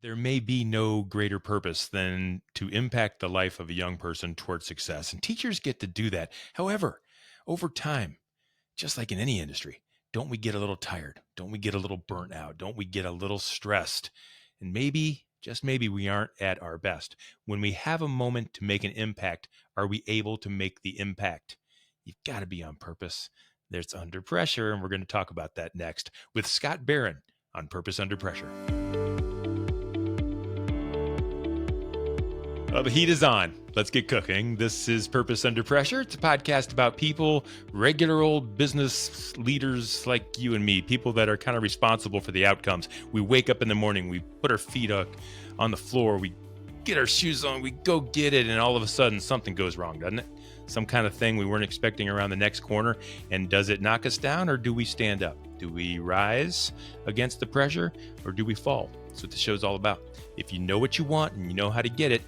There may be no greater purpose than to impact the life of a young person towards success, and teachers get to do that. However, over time, just like in any industry, don't we get a little tired? Don't we get a little burnt out? Don't we get a little stressed? And maybe, just maybe, we aren't at our best. When we have a moment to make an impact, are we able to make the impact? You've got to be on purpose. There's Under Pressure, and we're going to talk about that next with Scott Barron on Purpose Under Pressure. The heat is on. Let's get cooking. This is Purpose Under Pressure. It's a podcast about people, regular old business leaders like you and me, people that are kind of responsible for the outcomes. We wake up in the morning, we put our feet up on the floor, we get our shoes on, we go get it, and all of a sudden something goes wrong, doesn't it? Some kind of thing we weren't expecting around the next corner. And does it knock us down, or do we stand up? Do we rise against the pressure, or do we fall? That's what the show's all about. If you know what you want and you know how to get it,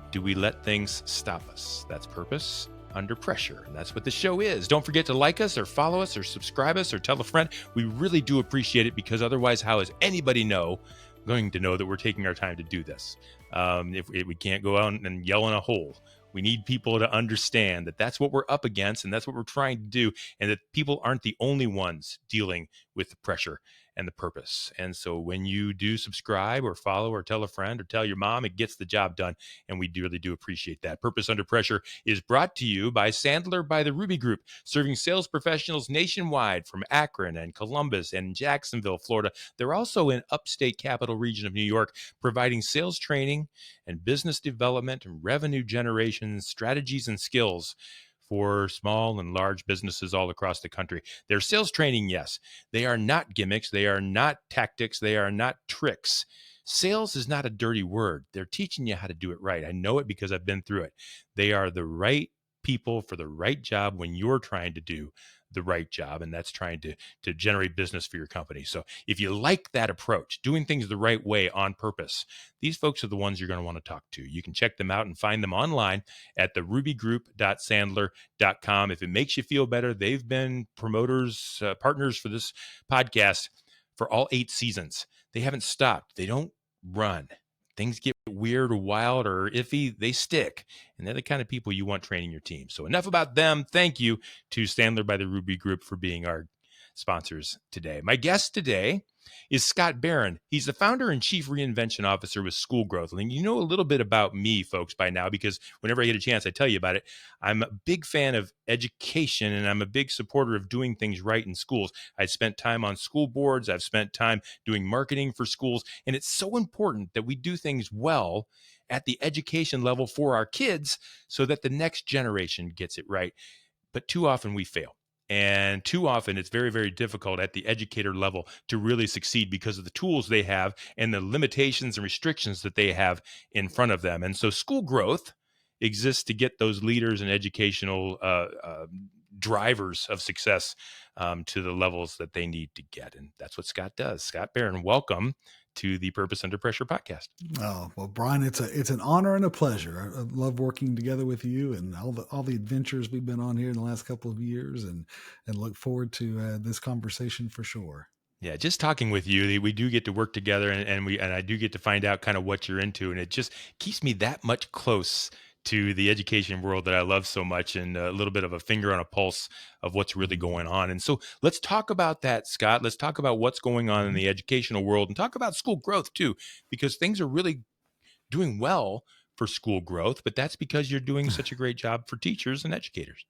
do we let things stop us? That's Purpose Under Pressure. And that's what the show is. Don't forget to like us or follow us or subscribe us or tell a friend. We really do appreciate it, because otherwise, how is anybody going to know that we're taking our time to do this? If we can't go out and yell in a hole. We need people to understand that that's what we're up against, and that's what we're trying to do, and that people aren't the only ones dealing with the pressure and the purpose. And so when you do subscribe or follow or tell a friend or tell your mom, it gets the job done. And we really do appreciate that. Purpose Under Pressure is brought to you by Sandler by the Ruby Group, serving sales professionals nationwide from Akron and Columbus and Jacksonville, Florida. They're also in upstate capital region of New York, providing sales training and business development and revenue generation strategies and skills for small and large businesses all across the country. Their sales training, yes, they are not gimmicks. They are not tactics. They are not tricks. Sales is not a dirty word. They're teaching you how to do it right. I know it because I've been through it. They are the right people for the right job when you're trying to do the right job, and that's trying to generate business for your company. So if you like that approach, doing things the right way on purpose, these folks are the ones you're going to want to talk to. You can check them out and find them online at therubygroup.sandler.com. If it makes you feel better, they've been promoters, partners for this podcast for all 8 seasons. They haven't stopped. They don't run. Things get weird or wild or iffy, they stick. And they're the kind of people you want training your team. So enough about them. Thank you to Sandler by the Ruby Group for being our sponsors today. My guest today is Scott Barron. He's the founder and chief reinvention officer with School Growth. And you know a little bit about me, folks, by now, because whenever I get a chance, I tell you about it. I'm a big fan of education, and I'm a big supporter of doing things right in schools. I spent time on school boards. I've spent time doing marketing for schools. And it's so important that we do things well at the education level for our kids so that the next generation gets it right. But too often we fail. And too often it's very, very difficult at the educator level to really succeed because of the tools they have and the limitations and restrictions that they have in front of them. And so School Growth exists to get those leaders and educational drivers of success to the levels that they need to get. And that's what Scott does. Scott Barron, welcome to the Purpose Under Pressure podcast. Oh, well, Bryan, it's an honor and a pleasure. I love working together with you and all the adventures we've been on here in the last couple of years, and look forward to this conversation for sure. Yeah, just talking with you, we do get to work together, and I do get to find out kind of what you're into, and it just keeps me that much close to the education world that I love so much, and a little bit of a finger on a pulse of what's really going on. And so let's talk about that, Scott. Let's talk about what's going on in the educational world, and talk about School Growth too, because things are really doing well for School Growth, but that's because you're doing such a great job for teachers and educators.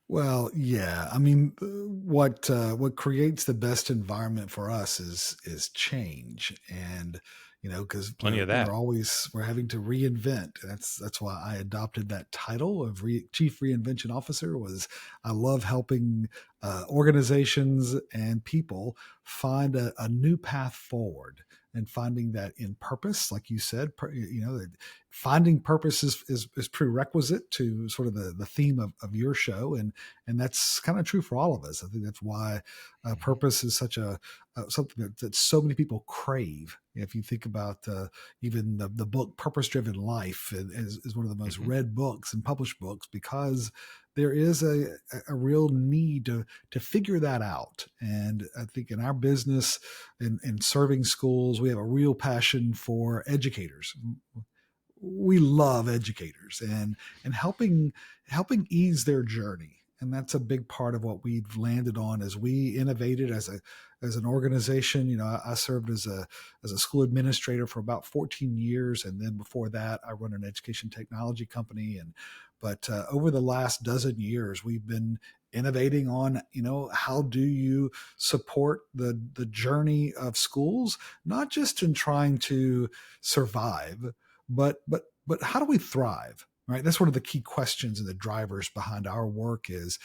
Well, yeah. I mean, what creates the best environment for us is change, and because Plenty of that. we're having to reinvent. That's why I adopted that title of Chief Reinvention Officer. Was I love helping organizations and people find a new path forward, and finding that in purpose, like you said, finding purpose is prerequisite to sort of the theme of your show, and that's kind of true for all of us. I think that's why purpose is such a something that so many people crave. If you think about even the book Purpose Driven Life is one of the most Mm-hmm. read books and published books, because there is a real need to figure that out. And I think in our business, in serving schools, we have a real passion for educators. We love educators and helping ease their journey. And that's a big part of what we've landed on as we innovated as an organization. You know, I served as a school administrator for about 14 years, and then before that, I run an education technology company. But over the last dozen years, we've been innovating on, you know, how do you support the journey of schools, not just in trying to survive, but how do we thrive, right? That's one of the key questions and the drivers behind our work is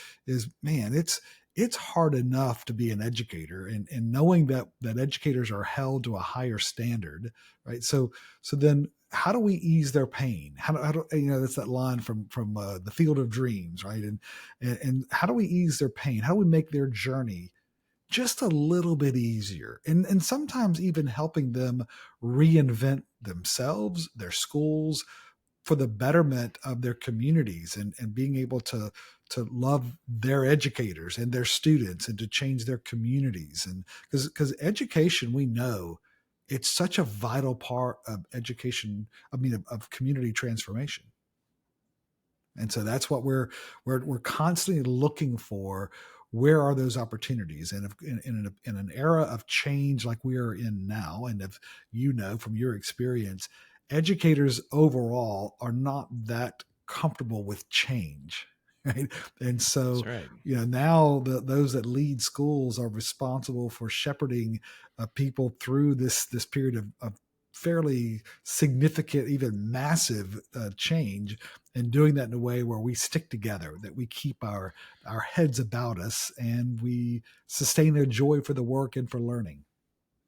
man, it's hard enough to be an educator, and knowing that educators are held to a higher standard, right? So then how do we ease their pain? How do you know, that's that line from the Field of Dreams, right? And how do we ease their pain? How do we make their journey just a little bit easier, and sometimes even helping them reinvent themselves, their schools, for the betterment of their communities, and being able to love their educators and their students, and to change their communities. And because education, we know it's such a vital part of education, I mean of community transformation. And so that's what we're constantly looking for. Where are those opportunities? And if in an era of change like we are in now, and if you know from your experience, educators overall are not that comfortable with change, right? And That's so, right. you know, now those that lead schools are responsible for shepherding people through this period of fairly significant, even massive change, and doing that in a way where we stick together, that we keep our heads about us, and we sustain their joy for the work and for learning.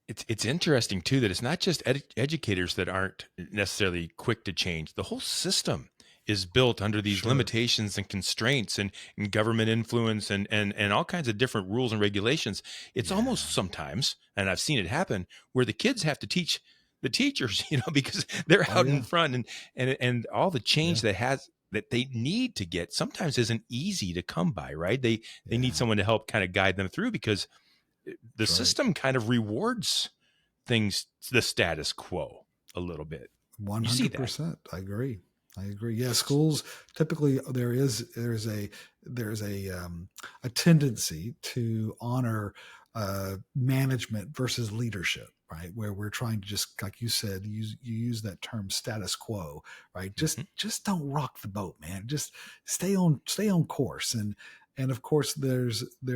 It's interesting too that it's not just educators that aren't necessarily quick to change. The whole system is built under these Sure. limitations and constraints and government influence and all kinds of different rules and regulations. It's Yeah. almost sometimes, and I've seen it happen, where the kids have to teach the teachers, you know, because they're Oh out in yeah. front, and all the Yeah. change that they need to get sometimes isn't easy to come by, right? They need Yeah. someone to help kind of guide them through, because the That's right. system kind of rewards things, the status quo, a little bit. You see that. 100%. I agree. I agree. Yeah, schools typically there's a tendency to honor management versus leadership, right? Where we're trying to, just like you said, you use that term status quo, right? Hmm. Just don't rock the boat, man. Just stay on course. And of course there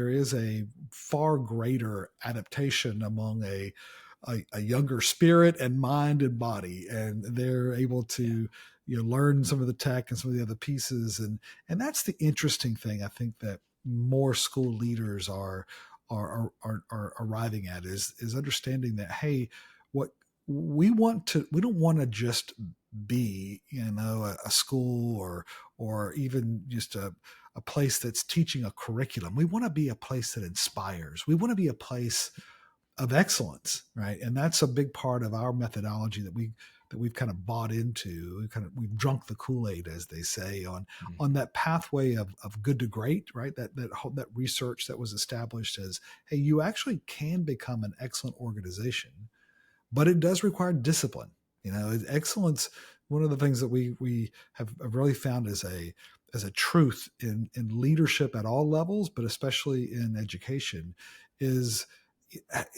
is a far greater adaptation among a younger spirit and mind and body, and they're able Yeah. to, you know, learn some of the tech and some of the other pieces. And that's the interesting thing, I think, that more school leaders are arriving at is understanding that, hey, what we don't want to just be, you know, a school or even just a place that's teaching a curriculum. We want to be a place that inspires. We want to be a place of excellence, right? And that's a big part of our methodology that we've kind of bought into. We've drunk the Kool-Aid, as they say, on Hmm. that pathway of good to great, right? That research that was established as, hey, you actually can become an excellent organization, but it does require discipline. You know, excellence. One of the things that we have really found as a truth in leadership at all levels, but especially in education, is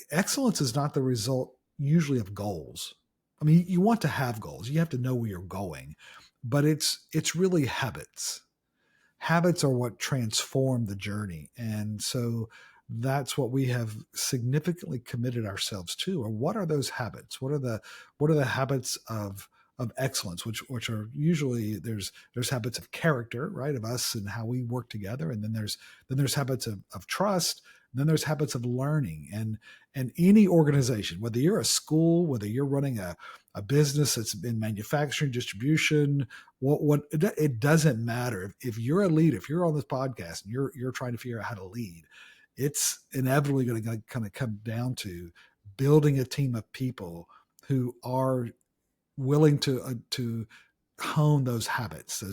excellence is not the result usually of goals. I mean, you want to have goals. You have to know where you're going, but it's really habits. Habits are what transform the journey. And so that's what we have significantly committed ourselves to. Or what are those habits? What are the habits of excellence, which are usually there's habits of character, right, of us and how we work together, and then there's habits of trust, And then there's habits of learning. And any organization, whether you're a school, whether you're running a business that's in manufacturing, distribution, it doesn't matter. If you're a leader, if you're on this podcast and you're trying to figure out how to lead, it's inevitably going to kind of come down to building a team of people who are willing to hone those habits.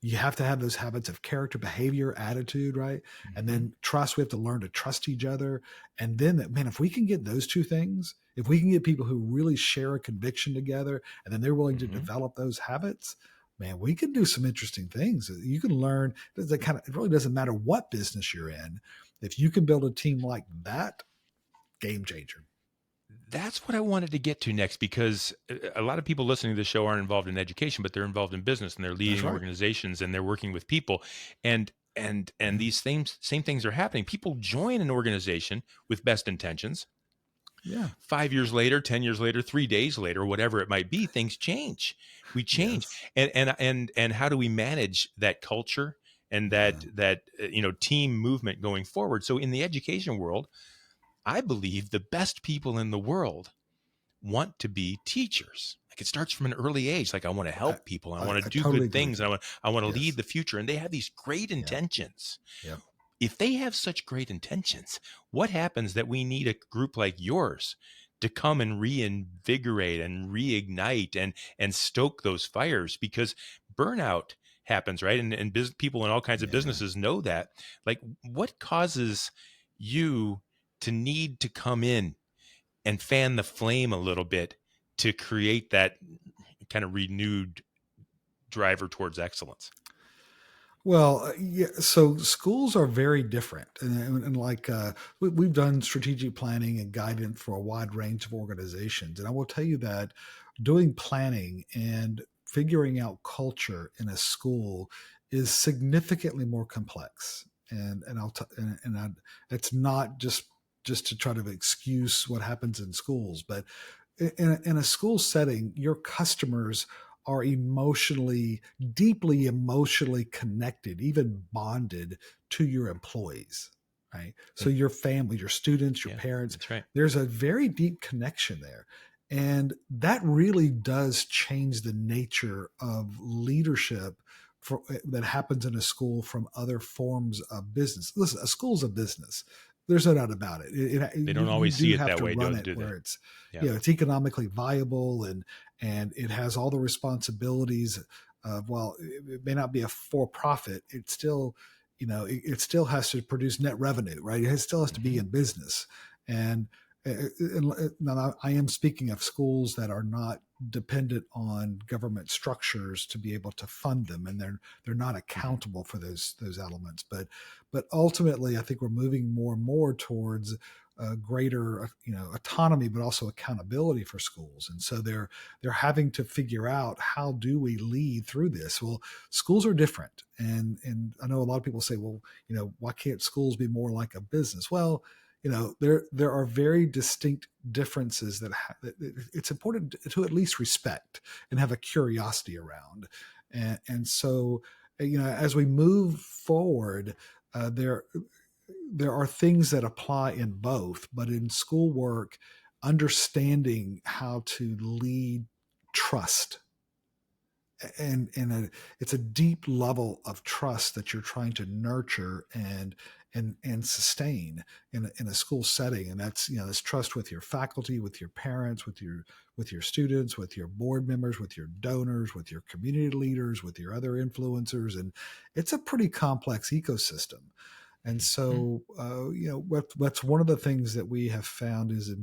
You have to have those habits of character, behavior, attitude, right? And then trust. We have to learn to trust each other. And then, man, if we can get those two things, if we can get people who really share a conviction together, and then they're willing to develop those habits, man, we can do some interesting things. You can learn. It really doesn't matter what business you're in. If you can build a team like that, game changer. That's what I wanted to get to next, because a lot of people listening to the show aren't involved in education, but they're involved in business and they're leading organizations and they're working with people. And these same things are happening. People join an organization with best intentions. Yeah. 5 years later, 10 years later, 3 days later, whatever it might be, things change. We change. Yes. And how do we manage that culture and that team movement going forward? So in the education world, I believe the best people in the world want to be teachers. Like, it starts from an early age. Like, I want to help people. I want to do totally good things. And I want to Yes. lead the future. And they have these great intentions. Yeah. If they have such great intentions, what happens that we need a group like yours to come and reinvigorate and reignite and stoke those fires? Because burnout happens, right? And people in all kinds of businesses know that. Like, what causes you to need to come in and fan the flame a little bit to create that kind of renewed driver towards excellence? Well, yeah. So schools are very different, and like we've done strategic planning and guidance for a wide range of organizations, and I will tell you that doing planning and figuring out culture in a school is significantly more complex. And it's not just to try to excuse what happens in schools, but in a school setting, your customers are deeply emotionally connected, even bonded to your employees, right? So your family, your students, your parents, that's right. There's a very deep connection there. And that really does change the nature of leadership that happens in a school from other forms of business. Listen, a school's a business. There's no doubt about it. They don't always see it that way, do they? Where it's it's economically viable and it has all the responsibilities of, well, it may not be a for-profit. It still, it still has to produce net revenue, right? It still has to be in business. And now I am speaking of schools that are not dependent on government structures to be able to fund them, and they're not accountable for those elements. But ultimately, I think we're moving more and more towards greater autonomy, but also accountability for schools. And so they're having to figure out, how do we lead through this? Well, schools are different, and I know a lot of people say, well, why can't schools be more like a business? Well, there are very distinct differences that it's important to at least respect and have a curiosity around. And so, as we move forward, there are things that apply in both, but in schoolwork, understanding how to lead trust. And it's a deep level of trust that you're trying to nurture and sustain in a school setting. And that's, this trust with your faculty, with your parents, with your students, with your board members, with your donors, with your community leaders, with your other influencers. And it's a pretty complex ecosystem. And so, what's one of the things that we have found is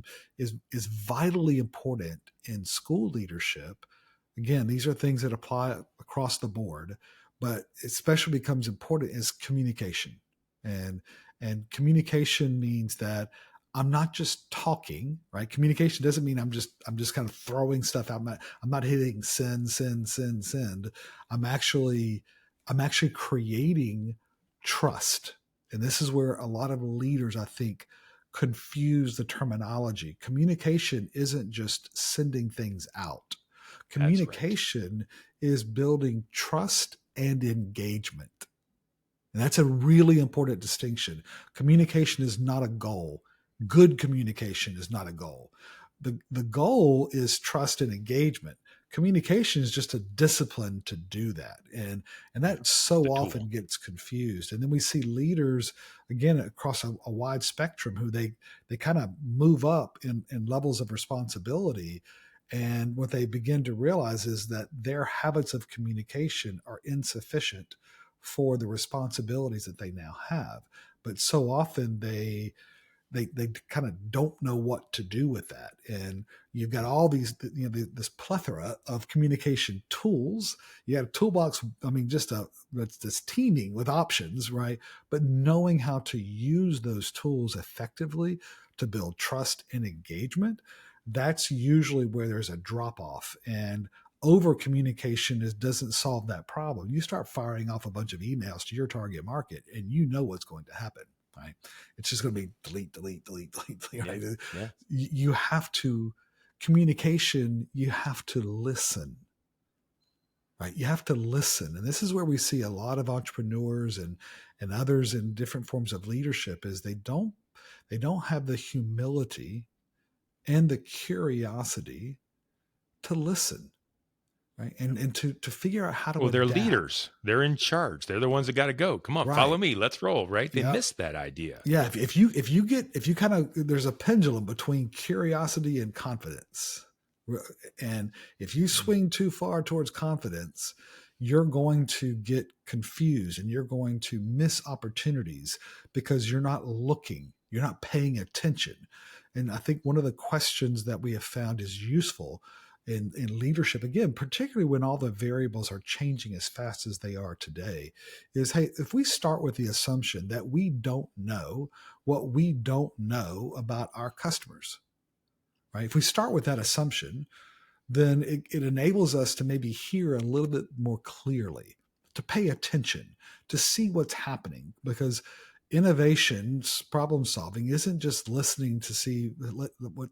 vitally important in school leadership. Again, these are things that apply across the board, but especially becomes important is communication. And communication means that I'm not just talking, right? Communication doesn't mean I'm just kind of throwing stuff out. I'm not hitting send. I'm actually creating trust. And this is where a lot of leaders, I think, confuse the terminology. Communication isn't just sending things out. Communication is building trust and engagement. And that's a really important distinction. Communication is not a goal. Good communication is not a goal. The goal is trust and engagement. Communication is just a discipline to do that. And Yeah. that so The often tool. gets confused. And then we see leaders, again, across a wide spectrum who they kind of move up in levels of responsibility. And what they begin to realize is that their habits of communication are insufficient for the responsibilities that they now have. But so often they kind of don't know what to do with that. And you've got all these, this plethora of communication tools. You got a toolbox, I mean, just that's teeming with options, right? But knowing how to use those tools effectively to build trust and engagement, that's usually where there's a drop off. And over communication doesn't solve that problem. You start firing off a bunch of emails to your target market, and you know what's going to happen, right? It's just going to be delete, delete, delete, delete, delete, Yeah. right? Yeah. You have to communication. You have to listen, right? You have to listen, and this is where we see a lot of entrepreneurs and others in different forms of leadership is they don't have the humility and the curiosity to listen, right? And to figure out how to Well, they're adapt. leaders. They're in charge. They're the ones that got to go. Come on, follow Right. me. Let's roll. Right? They Yeah. missed that idea. Yeah. If you kind of, there's a pendulum between curiosity and confidence. And if you Mm. swing too far towards confidence, you're going to get confused and you're going to miss opportunities because you're not looking, you're not paying attention. And I think one of the questions that we have found is useful in leadership, again, particularly when all the variables are changing as fast as they are today, is hey, if we start with the assumption that we don't know what we don't know about our customers, right? If we start with that assumption, then it enables us to maybe hear a little bit more clearly, to pay attention, to see what's happening. Because innovation, problem solving, isn't just listening to see what,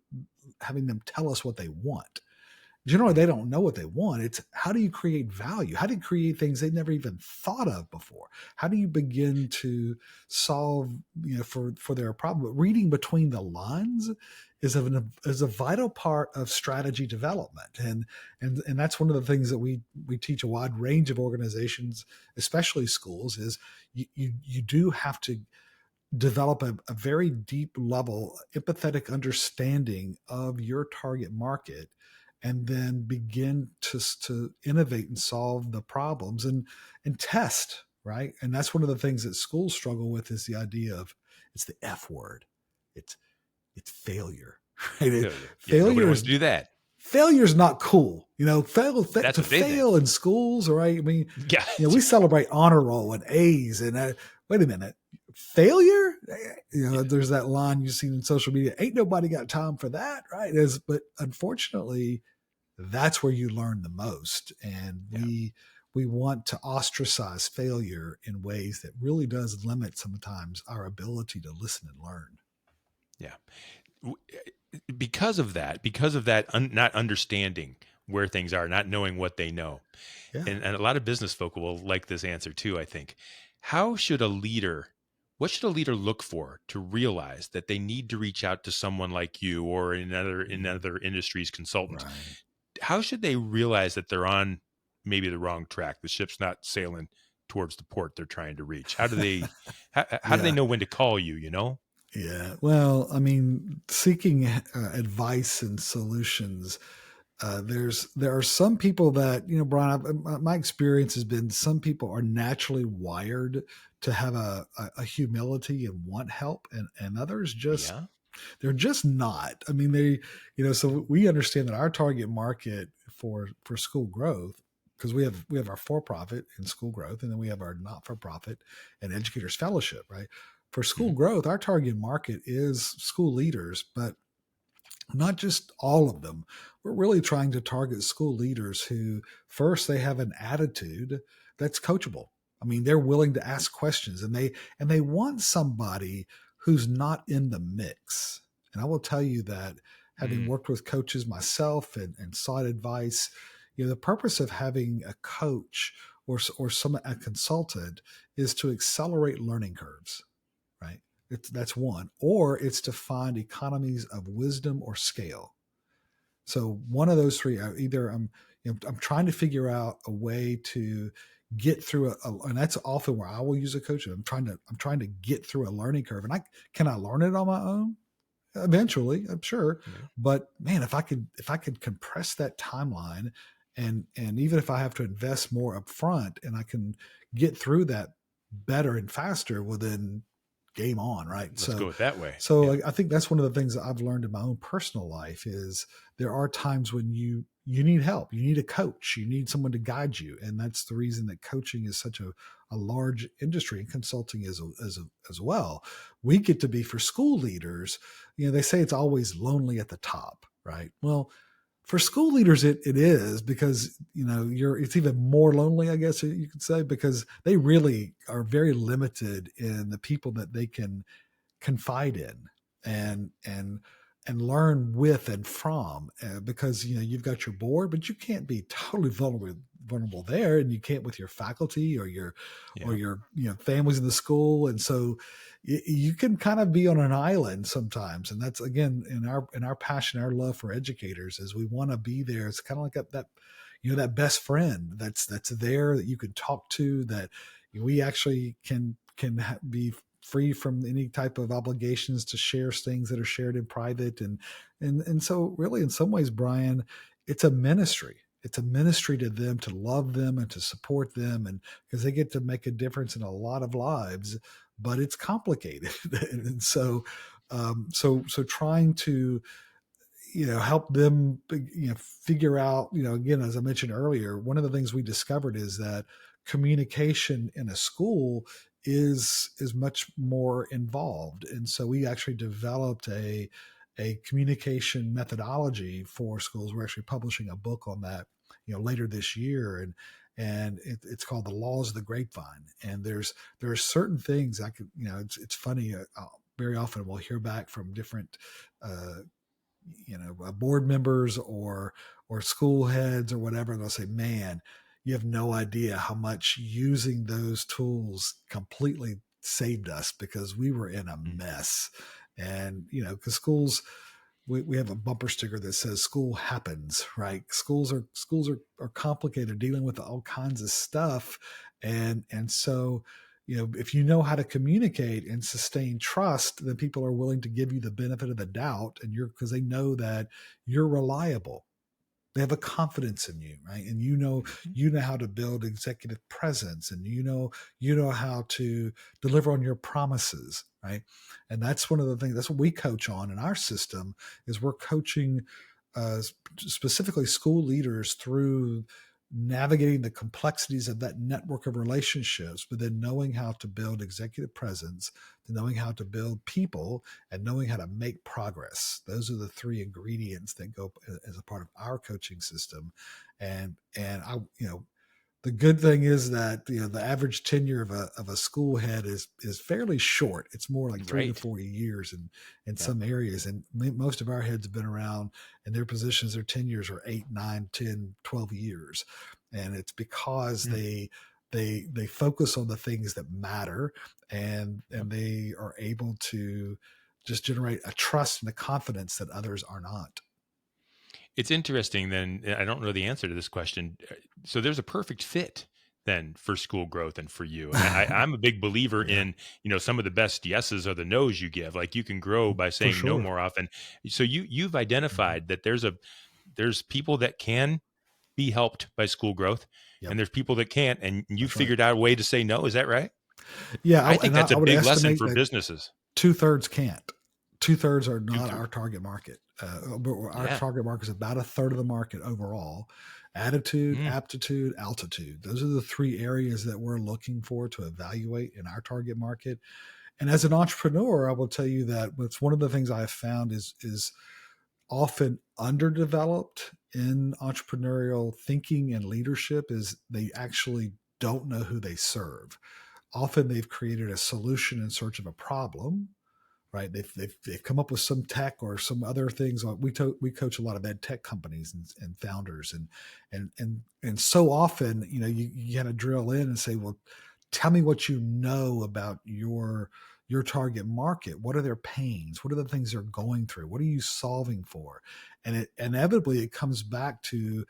having them tell us what they want. Generally, they don't know what they want. It's how do you create value? How do you create things they never even thought of before? How do you begin to solve, for their problem? But reading between the lines is a vital part of strategy development, and that's one of the things that we teach a wide range of organizations, especially schools. Is you do have to develop a very deep level empathetic understanding of your target market, and then begin to innovate and solve the problems and test, right? And that's one of the things that schools struggle with is the idea of, it's the F word. It's failure, right? Failure. Yeah. Nobody Failure wants is to do that. failure's not cool. That's To what they think. fail in schools, right? I mean, Yeah. we celebrate honor roll and A's, and wait a minute, failure. There's that line you see in social media. Ain't nobody got time for that, right? But unfortunately, that's where you learn the most, and Yeah. we want to ostracize failure in ways that really does limit sometimes our ability to listen and learn. Yeah. Because of that, not understanding where things are, not knowing what they know. Yeah. And a lot of business folk will like this answer too, I think. What should a leader look for to realize that they need to reach out to someone like you or in other industries consultant? Right. How should they realize that they're on maybe the wrong track? The ship's not sailing towards the port they're trying to reach. How do they Yeah. know when to call you, you know? Yeah. Well, I mean, seeking advice and solutions. There are some people that, Brian, my experience has been some people are naturally wired to have a humility and want help, and others just, Yeah. they're just not. I mean, so we understand that our target market for school growth, because we have our for profit and school growth, and then we have our not for profit and educators fellowship, right? For school Mhm. growth, our target market is school leaders, but not just all of them. We're really trying to target school leaders who, first, they have an attitude that's coachable. I mean, they're willing to ask questions, and they want somebody who's not in the mix. And I will tell you that, having Mm. worked with coaches myself and sought advice, the purpose of having a coach or some a consultant is to accelerate learning curves, right? That's one, or it's to find economies of wisdom or scale. So one of those three, either I'm trying to figure out a way to get through and that's often where I will use a coach. I'm trying to get through a learning curve, and can I learn it on my own? Eventually, I'm sure. Yeah. But man, if I could compress that timeline, and even if I have to invest more upfront, and I can get through that better and faster, well then game on, right? Let's go So with that way. so Yeah. I think that's one of the things that I've learned in my own personal life is there are times when you need help, you need a coach, you need someone to guide you, and that's the reason that coaching is such a large industry, and consulting as well. We get to be, for school leaders, they say it's always lonely at the top, right? Well, for school leaders, it is, because it's even more lonely, I guess you could say, because they really are very limited in the people that they can confide in and learn with and from, because you've got your board, but you can't be totally vulnerable there, and you can't with your faculty or Yeah. your families in the school, and so you can kind of be on an island sometimes. And that's, again, in our passion, our love for educators, is we want to be there. It's kind of like that best friend that's there that you can talk to, that we actually can be free from any type of obligations to share things that are shared in private. And so really, in some ways, Bryan, it's a ministry. It's a ministry to them, to love them and to support them, and because they get to make a difference in a lot of lives, but it's complicated. And so trying to help them figure out, again, as I mentioned earlier, one of the things we discovered is that communication in a school is much more involved. And so we actually developed a communication methodology for schools. We're actually publishing a book on that later this year, and it's called The Laws of the Grapevine. And there are certain things I could, it's funny, very often we'll hear back from different board members or school heads or whatever, and they'll say, man, you have no idea how much using those tools completely saved us, because we were in a mess. And because schools, we have a bumper sticker that says school happens, right? Schools are complicated, dealing with all kinds of stuff. And so if you know how to communicate and sustain trust, then people are willing to give you the benefit of the doubt, and because they know that you're reliable. They have a confidence in you, right? And you know how to build executive presence, and you know how to deliver on your promises, right? And that's one of the things, that's what we coach on in our system, is we're coaching specifically school leaders through navigating the complexities of that network of relationships, but then knowing how to build executive presence, to knowing how to build people, and knowing how to make progress. Those are the three ingredients that go as a part of our coaching system. And I, the good thing is that the average tenure of a school head is fairly short. It's more like 3 to Right. 4 years in Yeah. some areas, and most of our heads have been around, and their positions, their tenures are 8, 9, 10, 12 years. And it's because they focus on the things that matter, and they are able to just generate a trust and a confidence that others are not. It's interesting then. I don't know the answer to this question. So there's a perfect fit then for school growth and for you. And I'm a big believer Yeah, in, some of the best yeses are the nos you give. Like you can grow by for saying no sure. more often. So you've Mhm. identified that there's people that can be helped by school growth, Yep, and there's people that can't, and you that's right. figured out a way to say no. Is that right? Yeah, I think and that's a I would big lesson estimate for that businesses. 2/3 can't. 2/3 are Two not thirds. our target market. But our Yeah. target market is about a third of the market overall. Attitude, Mm, aptitude, altitude. Those are the three areas that we're looking for to evaluate in our target market. And as an entrepreneur, I will tell you that it's one of the things I have found is often underdeveloped in entrepreneurial thinking and leadership is they actually don't know who they serve. Often they've created a solution in search of a problem, right? They've come up with some tech or some other things. We coach a lot of ed tech companies and founders, and so often, you kind of drill in and say, well, tell me what you know about your target market. What are their pains? What are the things they're going through? What are you solving for? And it inevitably it comes back to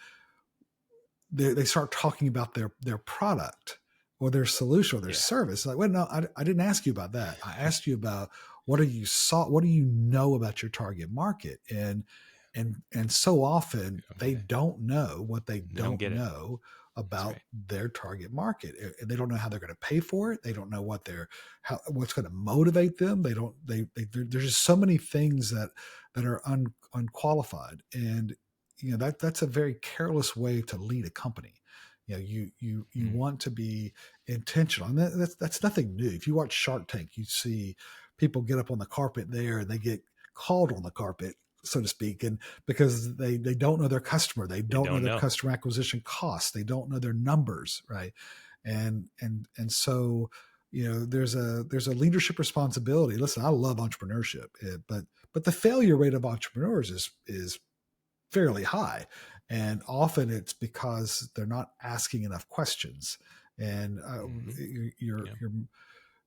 they start talking about their product or their solution or their Yeah. service. Like, well, no, I didn't ask you about that. I asked you about what what do you know about your target market? And so often Don't they get it. don't know what they They don't don't get it. know That's about right. their target market. And they don't know how they're going to pay for it. They don't know what's going to motivate them. They don't, there's just so many things that are unqualified. And that's a very careless way to lead a company. You Mm. want to be intentional, and that's nothing new. If you watch Shark Tank, you see people get up on the carpet there and they get called on the carpet, so to speak, and because they don't know their customer, they They don't know don't their know. customer acquisition costs, they don't know their numbers, right? And so there's a leadership responsibility. Listen, I love entrepreneurship, but the failure rate of entrepreneurs is fairly high, and often it's because they're not asking enough questions. And Mm-hmm. you're Yeah. you're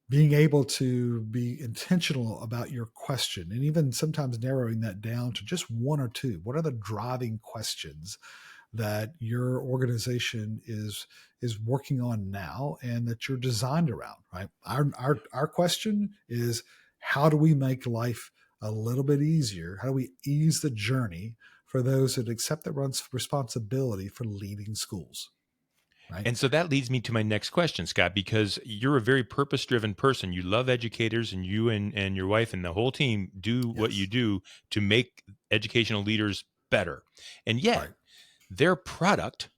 being able to be intentional about your question, and even sometimes narrowing that down to just one or two. What are the driving questions that your organization is working on now and that you're designed around, right? Our question is, how do we make life a little bit easier? How do we ease the journey for those that accept the responsibility for leading schools, right? And so that leads me to my next question, Scott, because you're a very purpose driven person. You love educators, and you and your wife and the whole team do what you Yes. do to make educational leaders better. And yet, Right. their product,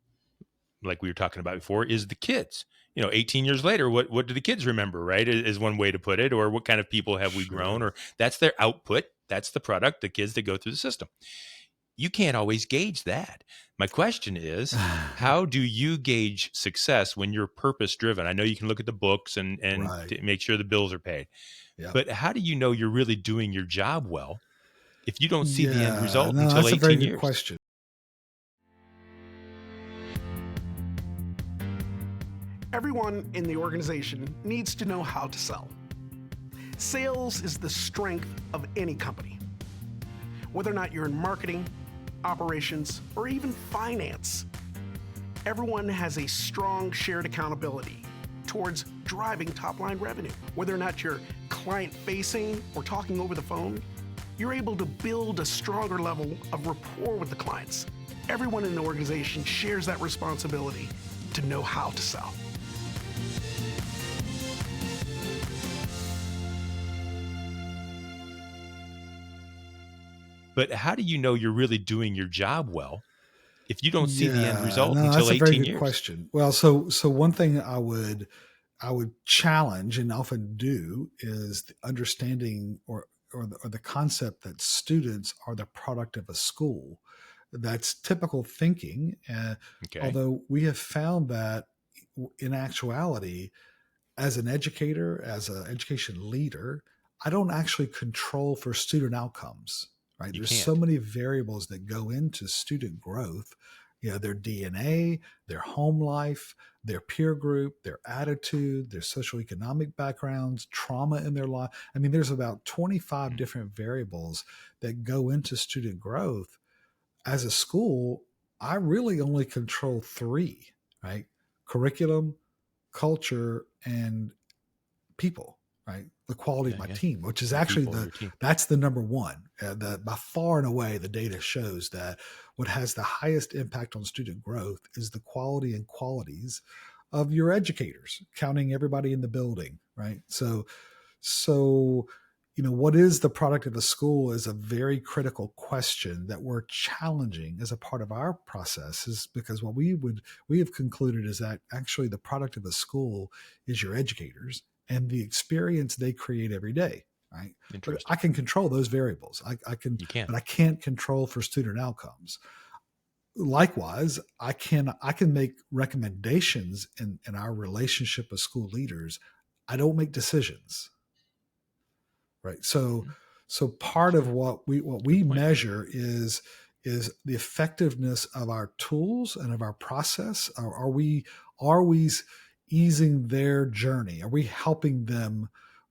like we were talking about before, is the kids. 18 years later, what do the kids remember, right? Is one way to put it. Or what kind of people have we grown? Sure. Or that's their output. That's the product, the kids that go through the system. You can't always gauge that. My question is, how do you gauge success when you're purpose driven? I know you can look at the books and Right. to make sure the bills are paid, Yeah. but how do you know you're really doing your job well if you don't see the end Yeah. result No, until that's a very 18 good years? question. Everyone in the organization needs to know how to sell. Sales is the strength of any company. Whether or not you're in marketing, operations, or even finance, everyone has a strong shared accountability towards driving top-line revenue. Whether or not you're client-facing or talking over the phone, you're able to build a stronger level of rapport with the clients. Everyone in the organization shares that responsibility to know how to sell. But how do you know you're really doing your job well if you don't see the end Yeah, result no, until that's a very 18 good years? question. Well, so one thing I would challenge and often do is the understanding or the concept that students are the product of a school. That's typical thinking. Okay. Although we have found that in actuality, as an educator, as an education leader, I don't actually control for student outcomes, right? You There's so can't. many variables that go into student growth, their DNA, their home life, their peer group, their attitude, their socioeconomic backgrounds, trauma in their life. I mean, there's about 25 Mm. different variables that go into student growth. As a school, I really only control three, right? Curriculum, culture, and people, right? The quality of Yeah, my yeah. team, which is Your actually people, your team. that's the number one. By far and away, the data shows that what has the highest impact on student growth is the quality and qualities of your educators, counting everybody in the building, right? So what is the product of a school is a very critical question that we're challenging as a part of our process, is because what we have concluded is that actually the product of a school is your educators and the experience they create every day, right? But I Interesting. can control those variables. I can, You can. but I can't control for student outcomes. Likewise, I can make recommendations in our relationship with school leaders. I don't make decisions. right? So Mhm. so part of what we Good point. measure is the effectiveness of our tools and of our process. Are we easing their journey? Are we helping them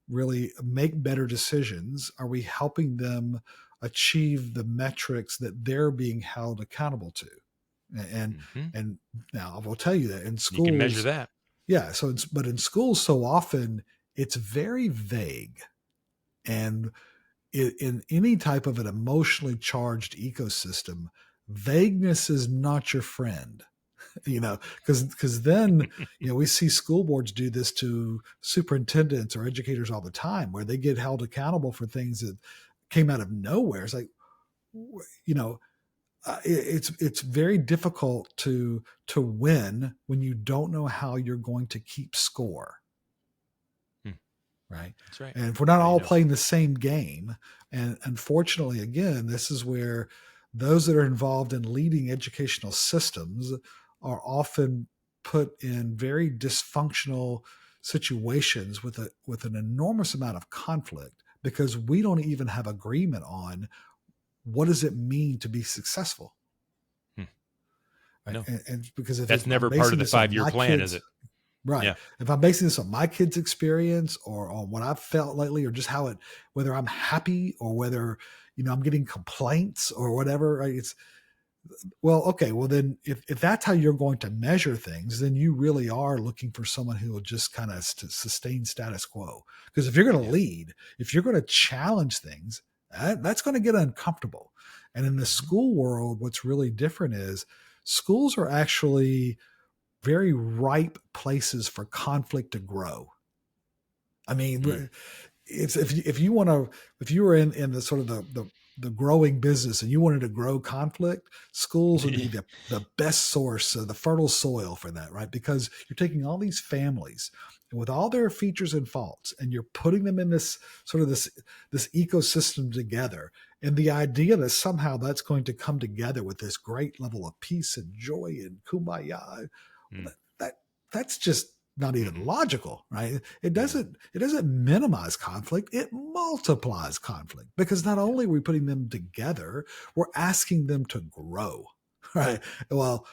really make better decisions? Are we helping them achieve the metrics that they're being held accountable to? And Hmm. and now I will tell you that in You can measure schools, that. yeah. But in schools, so often it's very vague, and in any type of an emotionally charged ecosystem, vagueness is not your friend. Because then we see school boards do this to superintendents or educators all the time, where they get held accountable for things that came out of nowhere. It's like, you know, it's very difficult to win when you don't know how you're going to keep score, Hmm. right? That's right. And if we're not How do you all know? playing the same game, and unfortunately, again, this is where those that are involved in leading educational systems are often put in very dysfunctional situations with an enormous amount of conflict, because we don't even have agreement on what does it mean to be successful. Hmm. Right? No, And because if that's I'm never part of basing the this on 5-year my plan, is kids, it? right? Yeah. If I'm basing this on my kids' experience or on what I've felt lately, or just whether I'm happy or whether I'm getting complaints or whatever, right? It's well, okay. Well, then if that's how you're going to measure things, then you really are looking for someone who will just kind of sustain status quo. Because if you're going to Yeah. lead, if you're going to challenge things, that's going to get uncomfortable. And in the Hmm. school world, what's really different is schools are actually very ripe places for conflict to grow. I Mm. mean, it's if you want to, if you were in the sort of the growing business and you wanted to grow conflict, schools would be the best source, the fertile soil for that, right? Because you're taking all these families and with all their features and faults, and you're putting them in this sort of this ecosystem together, and the idea that somehow that's going to come together with this great level of peace and joy and kumbaya, well, Mm. that's just not even Mm-mm. logical, right? It Yeah. doesn't minimize conflict, it multiplies conflict, because not Yeah. only are we putting them together, we're asking them to grow. Right? Well,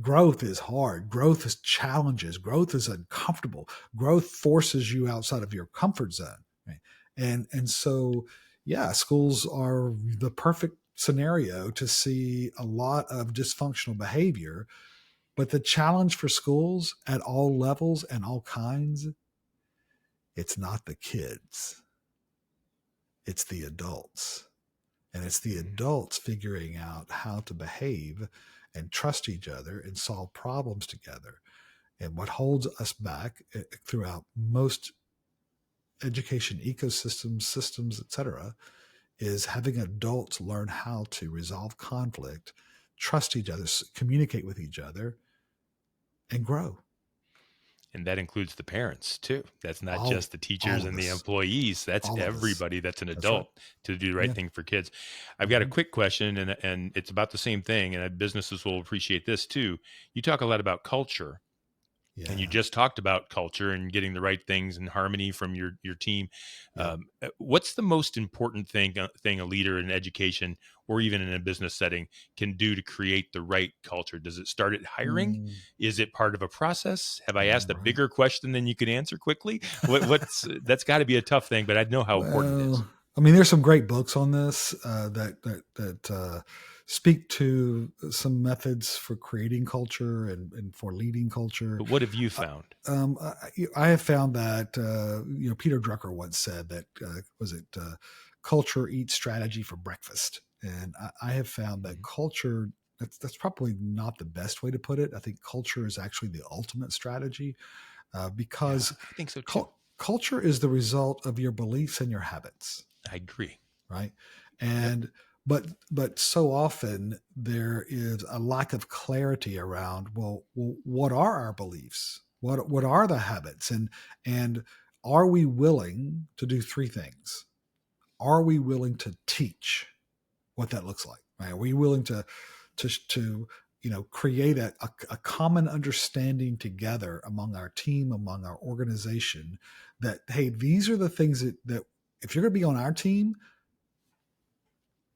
growth is hard, growth is challenges, growth is uncomfortable, growth forces you outside of your comfort zone, right? And so, yeah, schools are the perfect scenario to see a lot of dysfunctional behavior. But the challenge for schools at all levels and all kinds, it's not the kids, it's the adults. And it's the Mm. adults figuring out how to behave and trust each other and solve problems together. And what holds us back throughout most education ecosystems, systems, etc., is having adults learn how to resolve conflict, trust each other, communicate with each other, and grow. And that includes the parents too. That's not All just the teachers all of and the us, employees. That's all of us. everybody that's an That's right. adult to do the right Yeah. thing for kids. I've got a Hmm. quick question, and it's about the same thing, and businesses will appreciate this too. You talk a lot about culture, and you Yeah. just talked about culture and getting the right things and harmony from your team. Yep. What's the most important thing a leader in education or even in a business setting can do to create the right culture? Does it start at hiring? Mm, Is it part of a process? Have I yeah. asked a Right. bigger question than you could answer quickly? What's that's got to be a tough thing, but I know how important it is. Well, I mean, there's some great books on this that speak to some methods for creating culture and for leading culture. But what have you Uh, found? I have found that Peter Drucker once said that culture eats strategy for breakfast, and I have found that Mhm. culture. That's probably not the best way to put it. I think culture is actually the ultimate strategy, Yeah, because I think so too. culture is the result of your beliefs and your habits, I agree. right? Yep. And but so often there is a lack of clarity around, well, what are our beliefs? What are the habits? And are we willing to do three things? Are we willing to teach what that looks like? Right? Are we willing to create a common understanding together among our team, among our organization, that, hey, these are the things that if you're going to be on our team,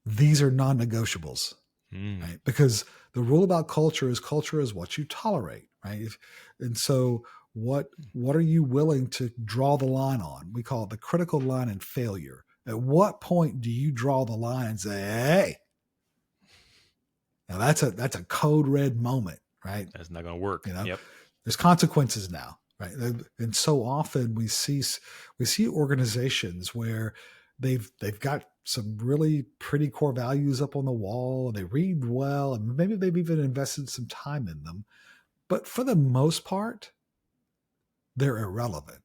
these are non-negotiables, right? Because the rule about culture is what you tolerate, right? And so what are you willing to draw the line on? We call it the critical line in failure. At what point do you draw the line and say, hey, now that's a code red moment, right? That's not going to work. Yep. There's consequences now, right? And so often we see organizations where they've got some really pretty core values up on the wall, and they read well, and maybe they've even invested some time in them, but for the most part, they're irrelevant.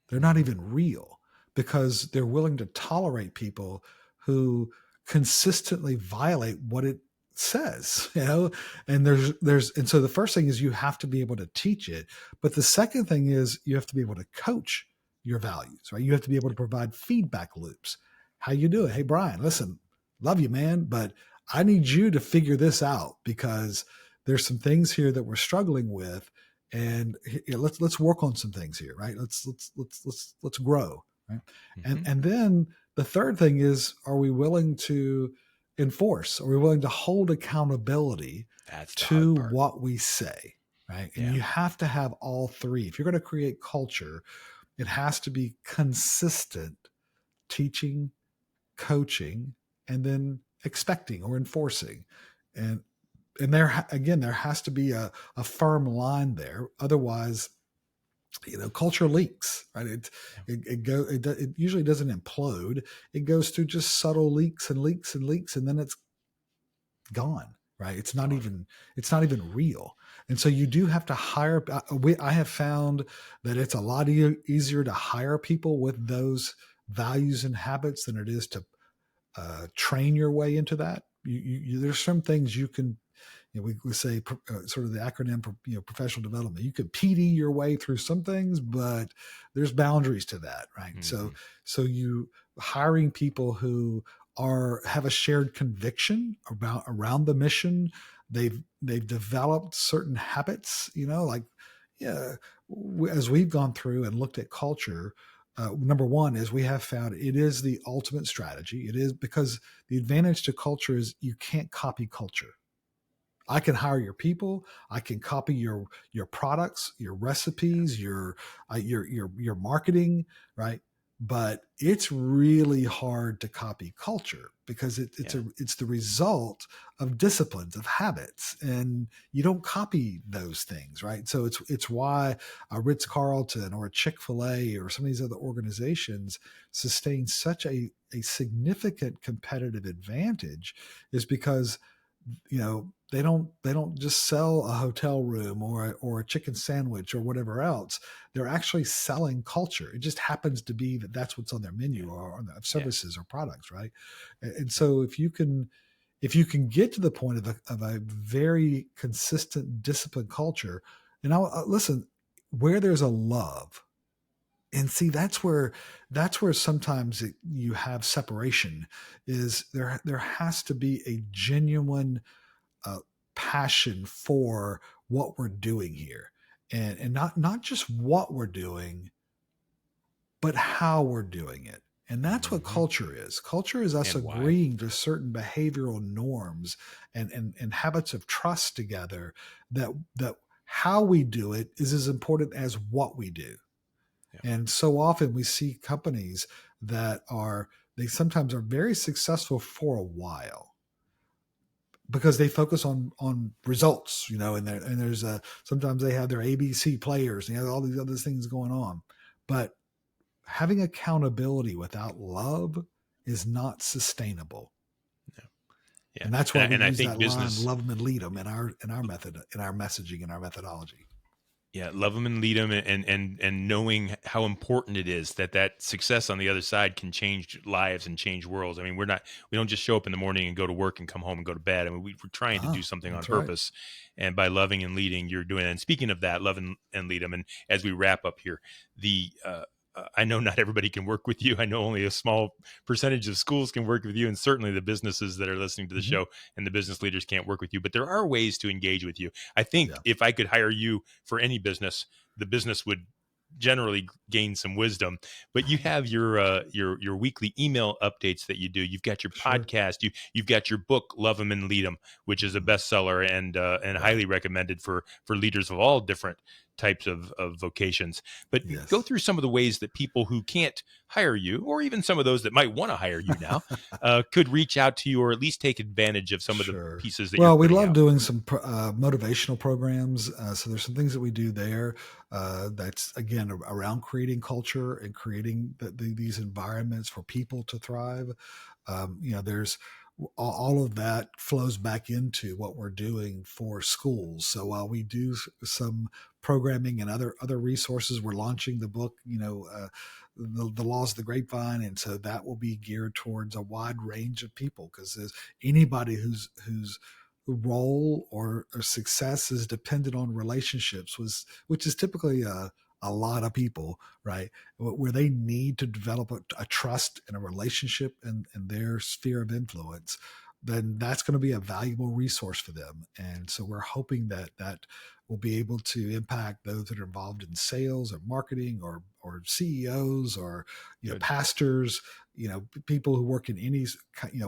They're not even real, because they're willing to tolerate people who consistently violate what it says, and and so the first thing is you have to be able to teach it. But the second thing is you have to be able to coach your values, right? You have to be able to provide feedback loops. How you do it? Hey, Bryan, listen, love you, man, but I need you to figure this out, because there's some things here that we're struggling with, and let's work on some things here, right? Let's grow, right? And then the third thing is, are we willing to enforce? Are we willing to hold accountability to what we say, right? And you have to have all three. If you're going to create culture, it has to be consistent teaching, coaching, and then expecting or enforcing. And there has to be a firm line there. Otherwise, culture leaks, right? It usually doesn't implode. It goes through just subtle leaks and leaks and leaks, and then it's gone, right? It's not even real. And so you do have to hire. I have found that it's a lot easier to hire people with those values and habits than it is to train your way into that. There's some things you can. We say sort of the acronym for professional development. You could PD your way through some things, but there's boundaries to that, right? Mm-hmm. So you hiring people who have a shared conviction around the mission. They've developed certain habits, as we've gone through and looked at culture. Number one is we have found it is the ultimate strategy. It is, because the advantage to culture is you can't copy culture. I can hire your people. I can copy your products, your recipes, your marketing, right? But it's really hard to copy culture, because it's the result of disciplines, of habits, and you don't copy those things, right? So it's why a Ritz-Carlton or a Chick-fil-A or some of these other organizations sustain such a significant competitive advantage, is because they don't just sell a hotel room or a chicken sandwich or whatever else. They're actually selling culture. It just happens to be that that's what's on their menu or on their services or products, right? And so if you can get to the point of a very consistent, disciplined culture, and I'll listen, where there's a love. And see, that's where sometimes you have separation. Is there has to be a genuine passion for what we're doing here, and not just what we're doing, but how we're doing it. And that's what culture is. Culture is us agreeing to certain behavioral norms and habits of trust together, that how we do it is as important as what we do. And so often we see companies that they sometimes are very successful for a while because they focus on results, and there's sometimes they have their ABC players and all these other things going on. But having accountability without love is not sustainable. Yeah. And that's why we use that line, love them and lead them, in our method, in our messaging, in our methodology. Yeah, love them and lead them, and knowing how important it is that success on the other side can change lives and change worlds. I mean, we don't just show up in the morning and go to work and come home and go to bed. I mean, we're trying to do something on purpose, and by loving and leading, you're doing it. And speaking of that, love and lead them. And as we wrap up here, I know not everybody can work with you. I know only a small percentage of schools can work with you, and certainly the businesses that are listening to the Mhm. show and the business leaders can't work with you. But there are ways to engage with you. I think Yeah. if I could hire you for any business, the business would generally gain some wisdom. But you have your weekly email updates that you do. You've got your Sure. podcast. You've got your book, Love 'Em and Lead 'Em, which is a Mhm. bestseller and Right. highly recommended for leaders of all different types of vocations. But go Yes. through some of the ways that people who can't hire you, or even some of those that might want to hire you now, could reach out to you, or at least take advantage of some of the Sure. pieces that you're Well, we putting love out. doing some motivational programs. So there's some things that we do there that's, again, around creating culture and creating these environments for people to thrive. There's all of that flows back into what we're doing for schools. So while we do some programming and other resources, we're launching the book, the laws of the grapevine, and so that will be geared towards a wide range of people because there's anybody whose role or success is dependent on relationships, which is typically a lot of people, right? Where they need to develop a trust and a relationship in their sphere of influence, then that's going to be a valuable resource for them. And so we're hoping that will be able to impact those that are involved in sales or marketing or CEOs or Good. pastors, people who work in any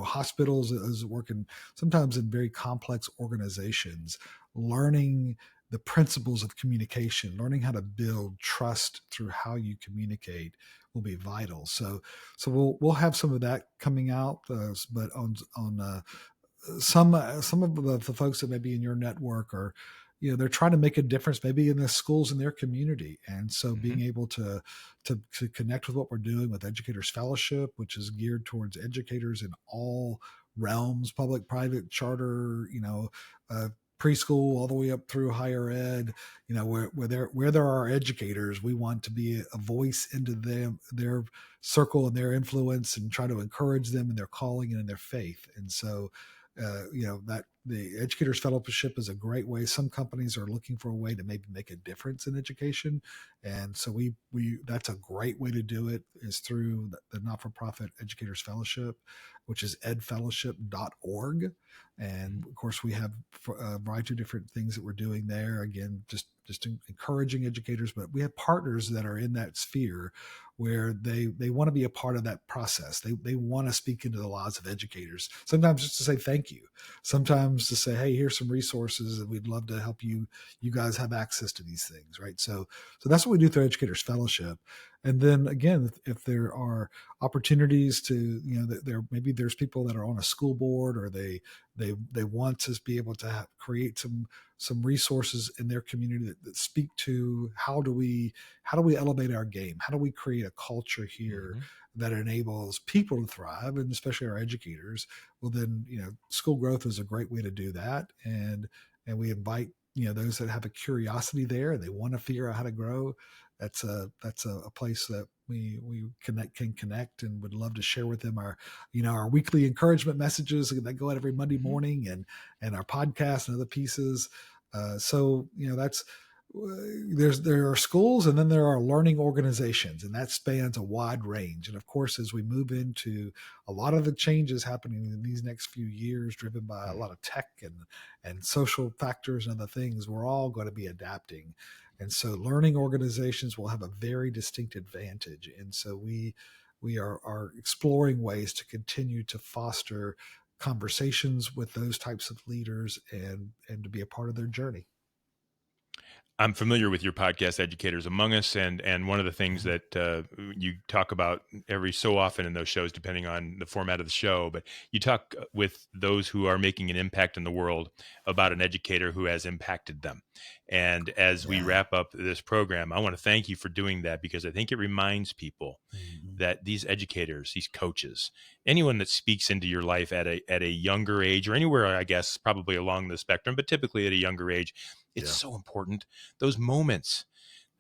hospitals, as working sometimes in very complex organizations, learning the principles of communication, learning how to build trust through how you communicate will be vital. So we'll have some of that coming out, but on some of the folks that may be in your network are, they're trying to make a difference maybe in the schools in their community, and so Hmm. being able to connect with what we're doing with Educators Fellowship, which is geared towards educators in all realms, public, private, charter, uh, preschool all the way up through higher ed, where there are educators, we want to be a voice into their circle and their influence, and try to encourage them in their calling and in their faith. And so that the Educators Fellowship is a great way. Some companies are looking for a way to maybe make a difference in education, and so we that's a great way to do it, is through the not-for-profit Educators Fellowship, which is edfellowship.org. And of course, we have a variety of different things that we're doing there. Again, just encouraging educators, but we have partners that are in that sphere where they want to be a part of that process. They want to speak into the lives of educators. Sometimes just to say thank you. Sometimes to say, hey, here's some resources and we'd love to help you. You guys have access to these things, right? So that's what we do through Educators Fellowship. And then again, if there are opportunities to, maybe there's people that are on a school board, or they want to be able to create some resources in their community that speak to how do we elevate our game? How do we create a culture here Hmm. that enables people to thrive, and especially our educators? Well, then, school growth is a great way to do that. And we invite, those that have a curiosity there and they want to figure out how to grow. That's a place that we can connect, and would love to share with them our weekly encouragement messages that go out every Monday Hmm. morning, and our podcast and other pieces. So that's there are schools, and then there are learning organizations, and that spans a wide range. And of course, as we move into a lot of the changes happening in these next few years, driven by a lot of tech and social factors and other things, we're all going to be adapting. And so learning organizations will have a very distinct advantage. And so we are exploring ways to continue to foster conversations with those types of leaders, and to be a part of their journey. I'm familiar with your podcast, Educators Among Us, and one of the things Mhm. that you talk about every so often in those shows, depending on the format of the show, but you talk with those who are making an impact in the world about an educator who has impacted them. And as we Yeah. wrap up this program, I want to thank you for doing that, because I think it reminds people Mhm. that these educators, these coaches, anyone that speaks into your life at a younger age, or anywhere, I guess, probably along the spectrum, but typically at a younger age, it's Yeah. so important. Those moments,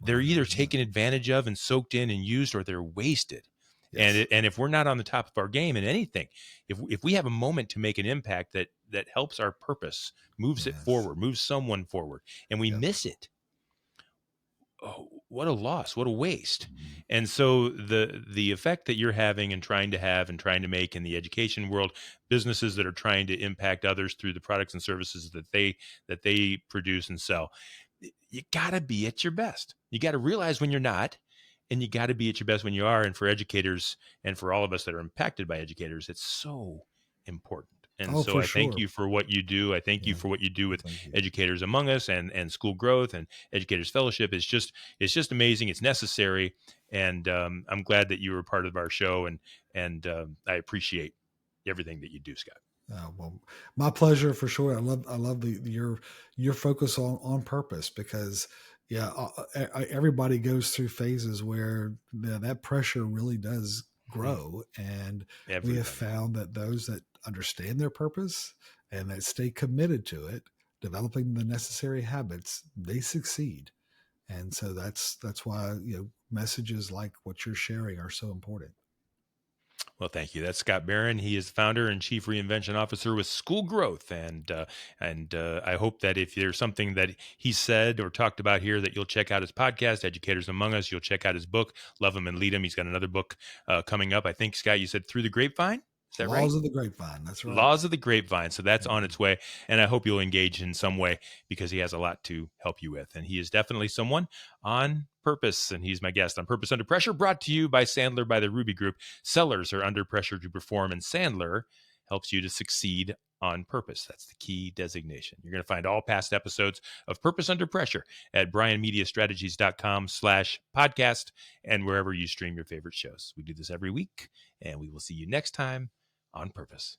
they're either 100%. taken advantage of and soaked in and used, or they're wasted. And Yes. and if we're not on the top of our game in anything, if we have a moment to make an impact that helps our purpose, moves it Yes. forward, moves someone forward, and we Yep. miss it, oh, what a loss, what a waste. And so the effect that you're having and trying to have and trying to make in the education world, businesses that are trying to impact others through the products and services that they produce and sell, you got to be at your best. You got to realize when you're not, and you got to be at your best when you are. And for educators and for all of us that are impacted by educators, it's so important. And Oh, so for I thank sure. you for what you do. I thank you Yeah. for what you do with Thank you. Educators Among Us and School Growth and Educators Fellowship. It's just amazing. It's necessary, and I'm glad that you were part of our show. And I appreciate everything that you do, Scott. Well, my pleasure for sure. I love your focus on purpose, because yeah, everybody goes through phases where that pressure really does grow, and we have Everybody. found that those that understand their purpose and that stay committed to it, developing the necessary habits, they succeed. And so that's why, messages like what you're sharing are so important. Well, thank you. That's Scott Barron. He is the founder and chief reinvention officer with School Growth, and I hope that if there's something that he said or talked about here, that you'll check out his podcast, Educators Among Us. You'll check out his book, Love Him and Lead Him. He's got another book coming up. I think, Scott, you said Through the Grapevine. Is that right? Laws of the Grapevine. That's right. Laws of the Grapevine. So that's on its way. And I hope you'll engage in some way, because he has a lot to help you with. And he is definitely someone on purpose. And he's my guest on Purpose Under Pressure, brought to you by Sandler by the Ruby Group. Sellers are under pressure to perform, and Sandler helps you to succeed on purpose. That's the key designation. You're going to find all past episodes of Purpose Under Pressure at bryanmediastrategies.com/podcast and wherever you stream your favorite shows. We do this every week, and we will see you next time on Purpose.